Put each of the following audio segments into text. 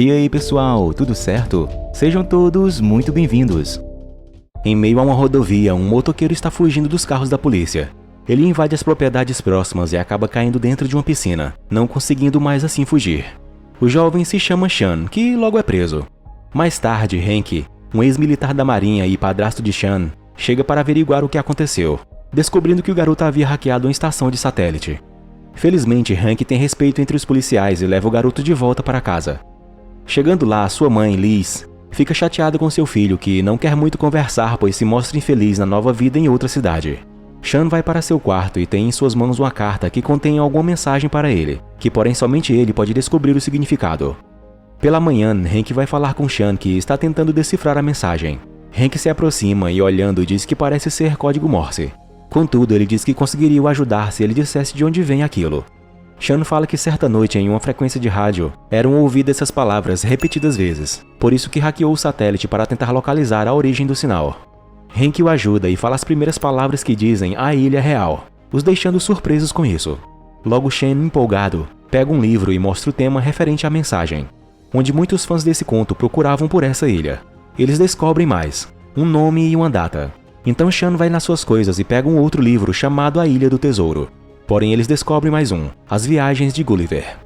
E aí pessoal, tudo certo? Sejam todos muito bem-vindos. Em meio a uma rodovia, um motoqueiro está fugindo dos carros da polícia. Ele invade as propriedades próximas e acaba caindo dentro de uma piscina, não conseguindo mais assim fugir. O jovem se chama Sean, que logo é preso. Mais tarde, Hank, um ex-militar da marinha e padrasto de Sean, chega para averiguar o que aconteceu, descobrindo que o garoto havia hackeado uma estação de satélite. Felizmente, Hank tem respeito entre os policiais e leva o garoto de volta para casa. Chegando lá, sua mãe, Liz, fica chateada com seu filho, que não quer muito conversar pois se mostra infeliz na nova vida em outra cidade. Sean vai para seu quarto e tem em suas mãos uma carta que contém alguma mensagem para ele, que porém somente ele pode descobrir o significado. Pela manhã, Hank vai falar com Sean, que está tentando decifrar a mensagem. Hank se aproxima e olhando diz que parece ser código Morse. Contudo, ele diz que conseguiria o ajudar se ele dissesse de onde vem aquilo. Sean fala que certa noite em uma frequência de rádio eram ouvidas essas palavras repetidas vezes, por isso que hackeou o satélite para tentar localizar a origem do sinal. Hank o ajuda e fala as primeiras palavras que dizem a ilha real, os deixando surpresos com isso. Logo Sean, empolgado, pega um livro e mostra o tema referente à mensagem, onde muitos fãs desse conto procuravam por essa ilha. Eles descobrem mais, um nome e uma data. Então Sean vai nas suas coisas e pega um outro livro chamado A Ilha do Tesouro. Porém eles descobrem mais um, As Viagens de Gulliver.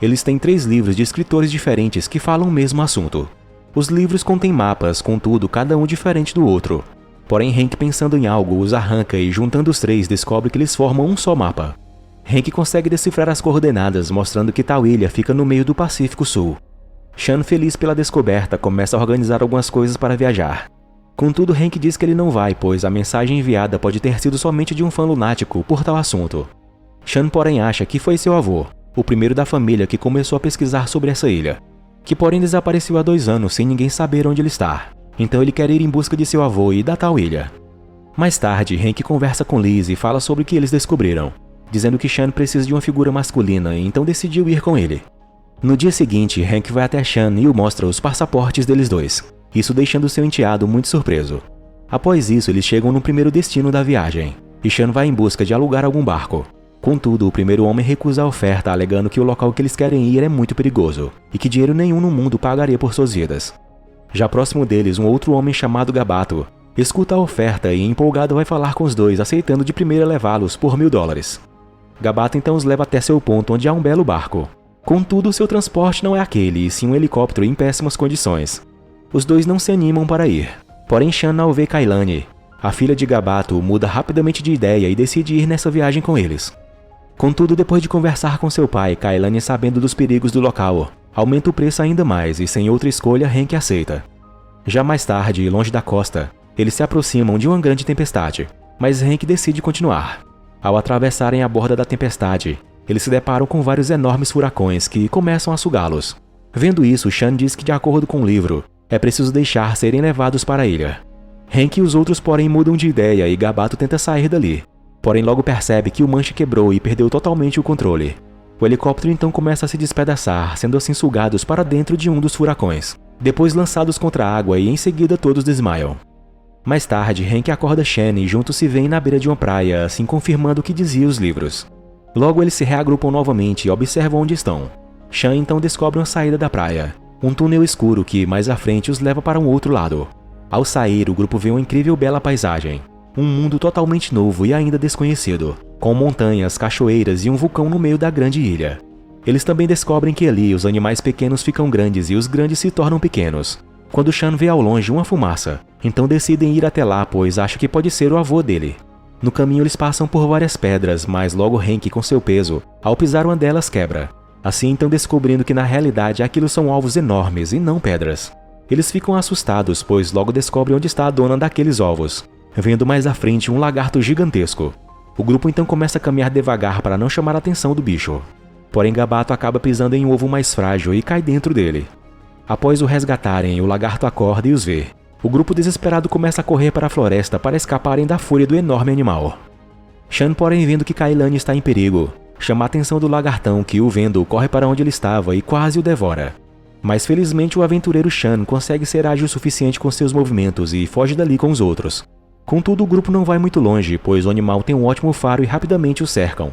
Eles têm 3 livros de escritores diferentes que falam o mesmo assunto. Os livros contêm mapas, contudo cada um diferente do outro. Porém Hank, pensando em algo, os arranca e juntando os 3 descobre que eles formam um só mapa. Hank consegue decifrar as coordenadas, mostrando que tal ilha fica no meio do Pacífico Sul. Sean, feliz pela descoberta, começa a organizar algumas coisas para viajar. Contudo, Hank diz que ele não vai, pois a mensagem enviada pode ter sido somente de um fã lunático por tal assunto. Sean, porém, acha que foi seu avô, o primeiro da família que começou a pesquisar sobre essa ilha, que porém desapareceu há 2 anos sem ninguém saber onde ele está. Então ele quer ir em busca de seu avô e da tal ilha. Mais tarde, Hank conversa com Liz e fala sobre o que eles descobriram, dizendo que Sean precisa de uma figura masculina e então decidiu ir com ele. No dia seguinte, Hank vai até Sean e o mostra os passaportes deles dois, isso deixando seu enteado muito surpreso. Após isso, eles chegam no primeiro destino da viagem, e Sean vai em busca de alugar algum barco. Contudo, o primeiro homem recusa a oferta, alegando que o local que eles querem ir é muito perigoso, e que dinheiro nenhum no mundo pagaria por suas vidas. Já próximo deles, um outro homem chamado Gabato escuta a oferta e empolgado vai falar com os dois, aceitando de primeira levá-los por $1000. Gabato então os leva até seu ponto, onde há um belo barco. Contudo, seu transporte não é aquele, e sim um helicóptero em péssimas condições. Os dois não se animam para ir, porém Sean, ao ver Kailani, a filha de Gabato, muda rapidamente de ideia e decide ir nessa viagem com eles. Contudo, depois de conversar com seu pai, Kailani, sabendo dos perigos do local, aumenta o preço ainda mais e sem outra escolha, Hank aceita. Já mais tarde, longe da costa, eles se aproximam de uma grande tempestade, mas Hank decide continuar. Ao atravessarem a borda da tempestade, eles se deparam com vários enormes furacões que começam a sugá-los. Vendo isso, Sean diz que, de acordo com o livro, é preciso deixar serem levados para a ilha. Hank e os outros porém mudam de ideia e Gabato tenta sair dali. Porém logo percebe que o manche quebrou e perdeu totalmente o controle. O helicóptero então começa a se despedaçar, sendo assim sugados para dentro de um dos furacões, depois lançados contra a água e em seguida todos desmaiam. Mais tarde, Hank acorda Sean e juntos se veem na beira de uma praia, assim confirmando o que dizia os livros. Logo eles se reagrupam novamente e observam onde estão. Sean então descobre uma saída da praia, um túnel escuro que mais à frente os leva para um outro lado. Ao sair, o grupo vê uma incrível bela paisagem, um mundo totalmente novo e ainda desconhecido, com montanhas, cachoeiras e um vulcão no meio da grande ilha. Eles também descobrem que ali os animais pequenos ficam grandes e os grandes se tornam pequenos. Quando Sean vê ao longe uma fumaça, então decidem ir até lá, pois acha que pode ser o avô dele. No caminho eles passam por várias pedras, mas logo Hank, com seu peso, ao pisar uma delas quebra. Assim então descobrindo que na realidade aquilo são ovos enormes e não pedras. Eles ficam assustados, pois logo descobrem onde está a dona daqueles ovos, vendo mais à frente um lagarto gigantesco. O grupo então começa a caminhar devagar para não chamar a atenção do bicho. Porém Gabato acaba pisando em um ovo mais frágil e cai dentro dele. Após o resgatarem, o lagarto acorda e os vê. O grupo desesperado começa a correr para a floresta para escaparem da fúria do enorme animal. Sean, porém, vendo que Kailani está em perigo, chama a atenção do lagartão que, o vendo, corre para onde ele estava e quase o devora. Mas felizmente o aventureiro Sean consegue ser ágil o suficiente com seus movimentos e foge dali com os outros. Contudo, o grupo não vai muito longe, pois o animal tem um ótimo faro e rapidamente o cercam.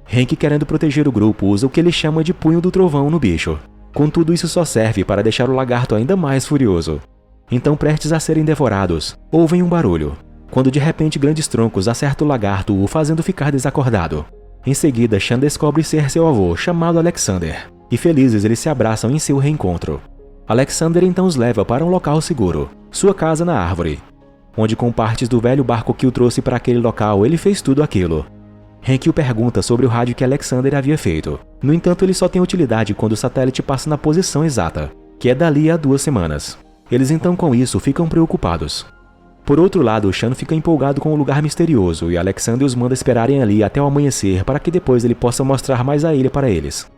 Hank, querendo proteger o grupo, usa o que ele chama de punho do trovão no bicho. Contudo, isso só serve para deixar o lagarto ainda mais furioso. Então, prestes a serem devorados, ouvem um barulho, quando de repente grandes troncos acertam o lagarto, o fazendo ficar desacordado. Em seguida, Sean descobre ser seu avô, chamado Alexander, e felizes eles se abraçam em seu reencontro. Alexander então os leva para um local seguro, sua casa na árvore, onde com partes do velho barco que o trouxe para aquele local ele fez tudo aquilo. Hank o pergunta sobre o rádio que Alexander havia feito. No entanto, ele só tem utilidade quando o satélite passa na posição exata, que é dali a 2 semanas. Eles então com isso ficam preocupados. Por outro lado, Sean fica empolgado com o lugar misterioso e Alexander os manda esperarem ali até o amanhecer para que depois ele possa mostrar mais a ilha para eles.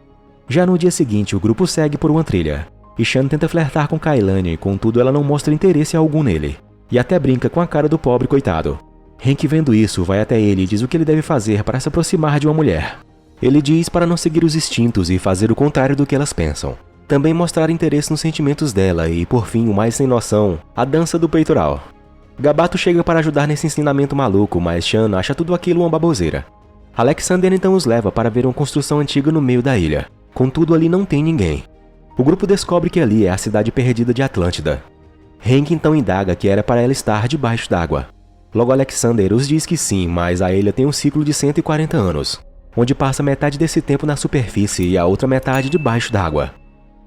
Já no dia seguinte, o grupo segue por uma trilha, e Sean tenta flertar com Kailane, contudo ela não mostra interesse algum nele, e até brinca com a cara do pobre coitado. Hank, vendo isso, vai até ele e diz o que ele deve fazer para se aproximar de uma mulher. Ele diz para não seguir os instintos e fazer o contrário do que elas pensam. Também mostrar interesse nos sentimentos dela e, por fim, o mais sem noção, a dança do peitoral. Gabato chega para ajudar nesse ensinamento maluco, mas Sean acha tudo aquilo uma baboseira. Alexander então os leva para ver uma construção antiga no meio da ilha. Contudo, ali não tem ninguém. O grupo descobre que ali é a cidade perdida de Atlântida. Hank então indaga que era para ela estar debaixo d'água. Logo Alexander os diz que sim, mas a ilha tem um ciclo de 140 anos, onde passa metade desse tempo na superfície e a outra metade debaixo d'água.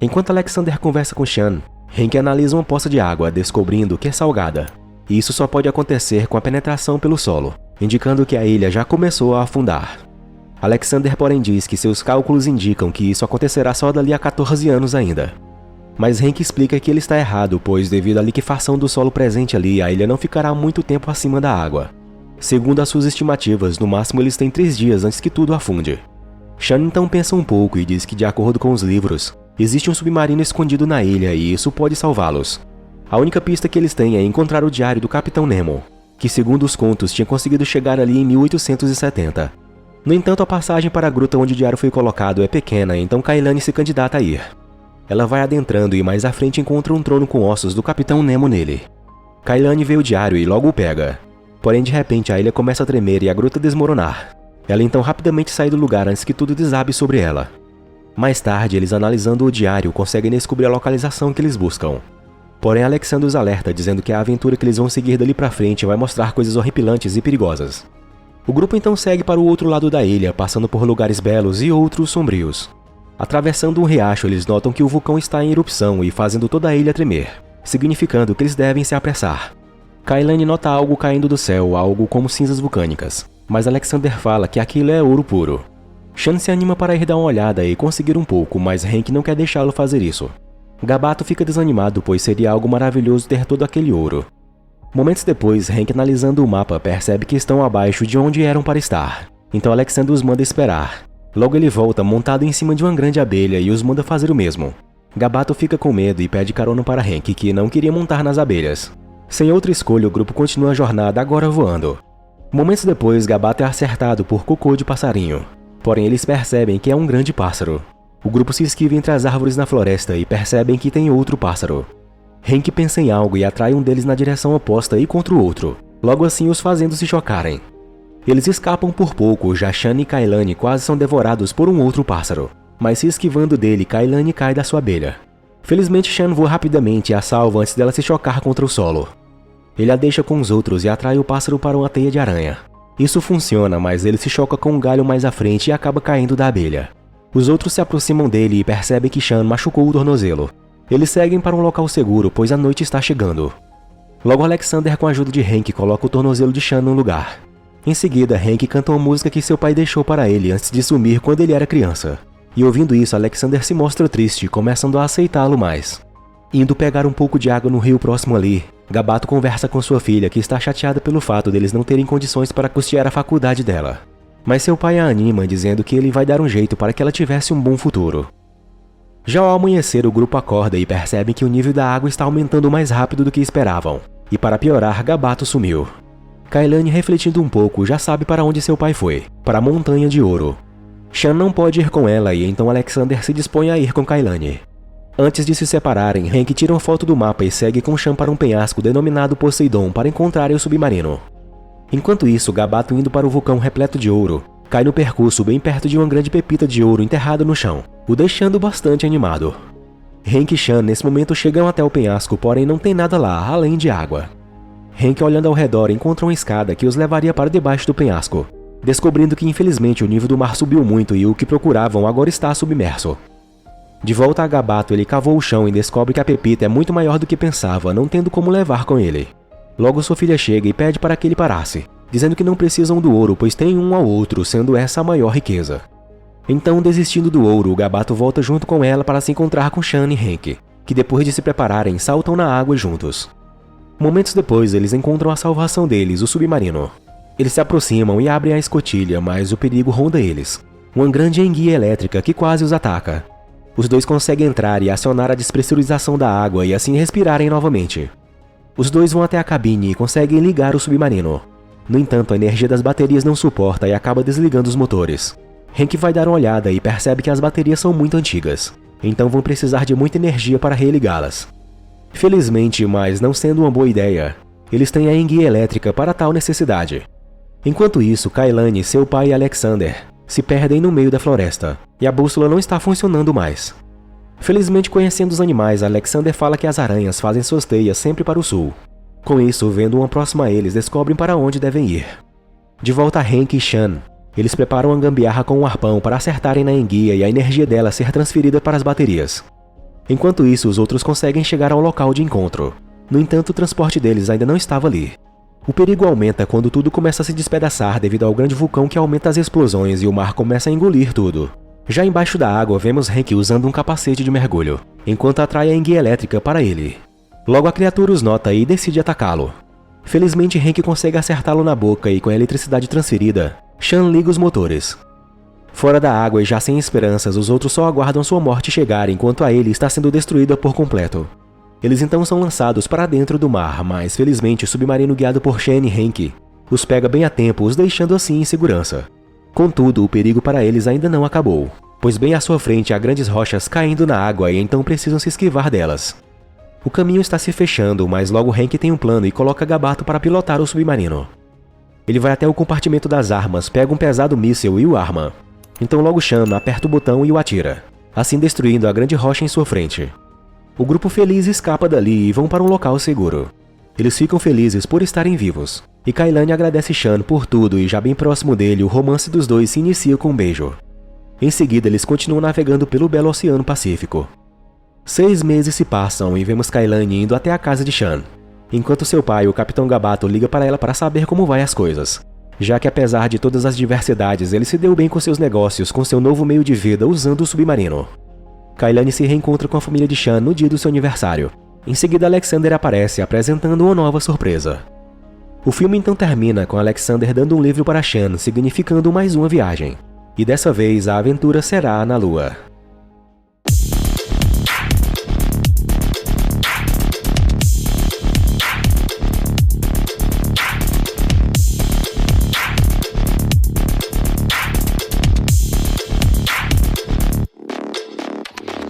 Enquanto Alexander conversa com Sean, Hank analisa uma poça de água, descobrindo que é salgada. E isso só pode acontecer com a penetração pelo solo, indicando que a ilha já começou a afundar. Alexander, porém, diz que seus cálculos indicam que isso acontecerá só dali a 14 anos ainda. Mas Hank explica que ele está errado, pois devido à liquefação do solo presente ali, a ilha não ficará muito tempo acima da água. Segundo as suas estimativas, no máximo eles têm 3 dias antes que tudo afunde. Sean então pensa um pouco e diz que, de acordo com os livros, existe um submarino escondido na ilha e isso pode salvá-los. A única pista que eles têm é encontrar o diário do Capitão Nemo, que segundo os contos tinha conseguido chegar ali em 1870. No entanto, a passagem para a gruta onde o diário foi colocado é pequena, então Kailane se candidata a ir. Ela vai adentrando e mais à frente encontra um trono com ossos do Capitão Nemo nele. Kailane vê o diário e logo o pega. Porém, de repente, a ilha começa a tremer e a gruta desmoronar. Ela então rapidamente sai do lugar antes que tudo desabe sobre ela. Mais tarde, eles analisando o diário conseguem descobrir a localização que eles buscam. Porém, Alexander os alerta, dizendo que a aventura que eles vão seguir dali pra frente vai mostrar coisas horripilantes e perigosas. O grupo então segue para o outro lado da ilha, passando por lugares belos e outros sombrios. Atravessando um riacho, eles notam que o vulcão está em erupção e fazendo toda a ilha tremer, significando que eles devem se apressar. Kailane nota algo caindo do céu, algo como cinzas vulcânicas, mas Alexander fala que aquilo é ouro puro. Sean se anima para ir dar uma olhada e conseguir um pouco, mas Hank não quer deixá-lo fazer isso. Gabato fica desanimado, pois seria algo maravilhoso ter todo aquele ouro. Momentos depois, Hank, analisando o mapa, percebe que estão abaixo de onde eram para estar. Então Alexander os manda esperar. Logo ele volta montado em cima de uma grande abelha e os manda fazer o mesmo. Gabato fica com medo e pede carona para Hank, que não queria montar nas abelhas. Sem outra escolha, o grupo continua a jornada, agora voando. Momentos depois, Gabato é acertado por cocô de passarinho. Porém, eles percebem que é um grande pássaro. O grupo se esquiva entre as árvores na floresta e percebem que tem outro pássaro. Hank pensa em algo e atrai um deles na direção oposta e contra o outro, logo assim os fazendo se chocarem. Eles escapam por pouco, já Sean e Kailane quase são devorados por um outro pássaro, mas se esquivando dele, Kailane cai da sua abelha. Felizmente, Sean voa rapidamente e a salva antes dela se chocar contra o solo. Ele a deixa com os outros e atrai o pássaro para uma teia de aranha. Isso funciona, mas ele se choca com um galho mais à frente e acaba caindo da abelha. Os outros se aproximam dele e percebem que Sean machucou o tornozelo. Eles seguem para um local seguro, pois a noite está chegando. Logo Alexander, com a ajuda de Hank, coloca o tornozelo de Sean no lugar. Em seguida, Hank canta uma música que seu pai deixou para ele antes de sumir quando ele era criança. E ouvindo isso, Alexander se mostra triste, começando a aceitá-lo mais. Indo pegar um pouco de água no rio próximo ali, Gabato conversa com sua filha, que está chateada pelo fato deles não terem condições para custear a faculdade dela. Mas seu pai a anima, dizendo que ele vai dar um jeito para que ela tivesse um bom futuro. Já ao amanhecer, o grupo acorda e percebe que o nível da água está aumentando mais rápido do que esperavam. E para piorar, Gabato sumiu. Kailane, refletindo um pouco, já sabe para onde seu pai foi, para a Montanha de Ouro. Sean não pode ir com ela e então Alexander se dispõe a ir com Kailane. Antes de se separarem, Hank tira uma foto do mapa e segue com Sean para um penhasco denominado Poseidon para encontrarem o submarino. Enquanto isso, Gabato, indo para o vulcão repleto de ouro, cai no percurso bem perto de uma grande pepita de ouro enterrada no chão, o deixando bastante animado. Hank e Sean nesse momento chegam até o penhasco, porém não tem nada lá, além de água. Hank, olhando ao redor, encontra uma escada que os levaria para debaixo do penhasco, descobrindo que infelizmente o nível do mar subiu muito e o que procuravam agora está submerso. De volta a Gabato, ele cavou o chão e descobre que a pepita é muito maior do que pensava, não tendo como levar com ele. Logo sua filha chega e pede para que ele parasse, dizendo que não precisam do ouro, pois tem um ao outro, sendo essa a maior riqueza. Então, desistindo do ouro, o Gabato volta junto com ela para se encontrar com Sean e Hank, que depois de se prepararem, saltam na água juntos. Momentos depois, eles encontram a salvação deles, o submarino. Eles se aproximam e abrem a escotilha, mas o perigo ronda eles. Uma grande enguia elétrica que quase os ataca. Os dois conseguem entrar e acionar a despressurização da água e assim respirarem novamente. Os dois vão até a cabine e conseguem ligar o submarino. No entanto, a energia das baterias não suporta e acaba desligando os motores. Hank vai dar uma olhada e percebe que as baterias são muito antigas, então vão precisar de muita energia para religá-las. Felizmente, mas não sendo uma boa ideia, eles têm a enguia elétrica para tal necessidade. Enquanto isso, Kailani, seu pai e Alexander se perdem no meio da floresta, e a bússola não está funcionando mais. Felizmente, conhecendo os animais, Alexander fala que as aranhas fazem suas teias sempre para o sul. Com isso, vendo uma próxima a eles, descobrem para onde devem ir. De volta a Hank e Sean, eles preparam uma gambiarra com um arpão para acertarem na enguia e a energia dela ser transferida para as baterias. Enquanto isso, os outros conseguem chegar ao local de encontro. No entanto, o transporte deles ainda não estava ali. O perigo aumenta quando tudo começa a se despedaçar devido ao grande vulcão que aumenta as explosões e o mar começa a engolir tudo. Já embaixo da água, vemos Hank usando um capacete de mergulho, enquanto atrai a enguia elétrica para ele. Logo a criatura os nota e decide atacá-lo. Felizmente, Hank consegue acertá-lo na boca e com a eletricidade transferida, Sean liga os motores. Fora da água e já sem esperanças, os outros só aguardam sua morte chegar enquanto a ele está sendo destruída por completo. Eles então são lançados para dentro do mar, mas felizmente o submarino guiado por Sean e Hank os pega bem a tempo, os deixando assim em segurança. Contudo, o perigo para eles ainda não acabou, pois bem à sua frente há grandes rochas caindo na água e então precisam se esquivar delas. O caminho está se fechando, mas logo Hank tem um plano e coloca Gabato para pilotar o submarino. Ele vai até o compartimento das armas, pega um pesado míssil e o arma. Então logo Sean aperta o botão e o atira, assim destruindo a grande rocha em sua frente. O grupo feliz escapa dali e vão para um local seguro. Eles ficam felizes por estarem vivos, e Kailani agradece Sean por tudo e já bem próximo dele o romance dos dois se inicia com um beijo. Em seguida eles continuam navegando pelo belo Oceano Pacífico. 6 meses se passam e vemos Kailani indo até a casa de Sean, enquanto seu pai, o Capitão Gabato, liga para ela para saber como vai as coisas, já que apesar de todas as diversidades ele se deu bem com seus negócios com seu novo meio de vida usando o submarino. Kailani se reencontra com a família de Sean no dia do seu aniversário. Em seguida, Alexander aparece apresentando uma nova surpresa. O filme então termina com Alexander dando um livro para Sean, significando mais uma viagem. E dessa vez a aventura será na Lua.